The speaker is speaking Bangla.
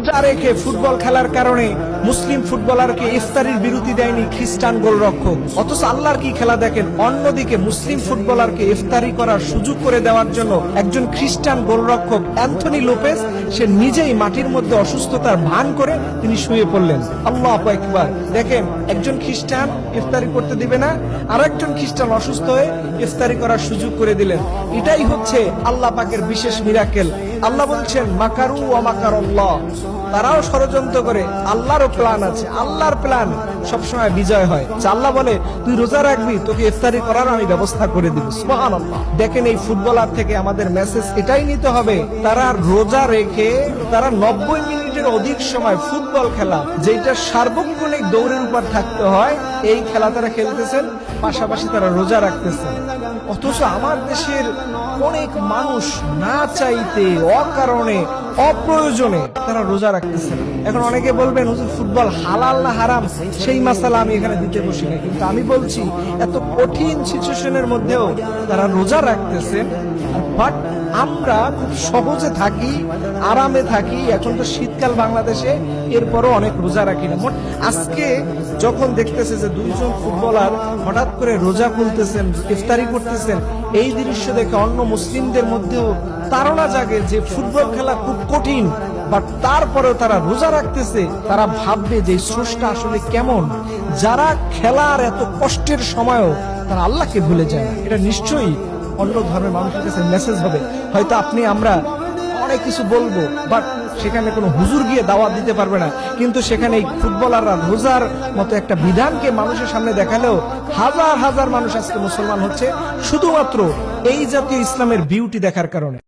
রোজা রেখে ফুটবল খেলার কারণে মুসলিম ফুটবলারকে ইফতারির বিরতি দেয়নি খ্রিস্টান গোলরক্ষক, অথচ আল্লাহর কি খেলা দেখেন, অন্যদিকে মুসলিম ফুটবলারকে ইফতারি করার সুযোগ করে দেওয়ার জন্য একজন খ্রিস্টান গোলরক্ষক অ্যান্থনি লোপেজ সে নিজেই মাটির মধ্যে অসুস্থতার ভান করে তিনি শুয়ে পড়লেন। আল্লাহু আকবার। দেখেন, একজন খ্রিস্টান ইফতারি করতে দিবে না, আর একজন খ্রিস্টান অসুস্থ হয়ে ইফতারি করার সুযোগ করে দিলেন। এটাই হচ্ছে আল্লাহ পাকের বিশেষ মিরাকেল। আল্লাহ বলছেন মাকারু ওয়া মাকারাল্লাহ, তারাও ষড়যন্ত্র করে, আল্লাহরও প্ল্যান আছে, আল্লাহর প্ল্যান সবসময় বিজয় হয়। আল্লাহ বলে তুই রোজা রাখবি, তোকে ইফতারি করার আমি ব্যবস্থা করে দিব। সুবহানাল্লাহ। দেখেন, এই ফুটবলার থেকে আমাদের মেসেজ এটাই নিতে হবে, তারা রোজা রেখে তারা 90 মিনিটের অধিক সময় ফুটবল খেলা, যেটা সার্বক্ষণিক দৌড়ের উপর থাকতে হয়, এই খেলা তারা খেলতেছেন, পাশাপাশি তারা রোজা রাখতেছেন। অথচ আমার দেশের অনেক মানুষ না চাইতে, অকারণে, অপ্রয়োজনে তারা রোজা রাখতেছেন। এখন অনেকে বলবেন হুজুর ফুটবল হালাল না হারাম, সেই মাসালা আমি এখানে দিতে বসি না, কিন্তু আমি বলছি এত কঠিন সিচুয়েশনের মধ্যেও তারা রোজা রাখতেছেন। বাট আমরা খুব সহজে থাকি, আরামে থাকি। এখন তো শীতকাল বাংলাদেশে, এরপরও অনেক রোজা রাখি না। আজকে যখন দেখতেছে যে দুইজন ফুটবলার হঠাৎ করে রোজা খুলতেছেন, ইফতারি করতেছেন, এই দৃশ্য দেখে অন্য মুসলিমদের মধ্যেও ধারণা জাগে যে ফুটবল খেলা খুব কঠিন, বাট তারপরেও তারা রোজা রাখতেছে। তারা ভাববে যে স্রষ্টা আসলে কেমন, যারা খেলার এত কষ্টের সময়ও তারা আল্লাহকে ভুলে যায় না। এটা নিশ্চয়ই অন্য ধর্মের মানুষের কাছে মেসেজ হবে। হয়তো আপনি আমরা অনেক কিছু বলবো, বাট সেখানে কোনো হুজুর গিয়ে দাওয়াত দিতে পারবে না, কিন্তু সেখানে এই ফুটবলাররা রোজার মতো একটা বিধানকে মানুষের সামনে দেখালেও হাজার হাজার মানুষ আজকে মুসলমান হচ্ছে শুধুমাত্র এই জাতীয় ইসলামের বিউটি দেখার কারণে।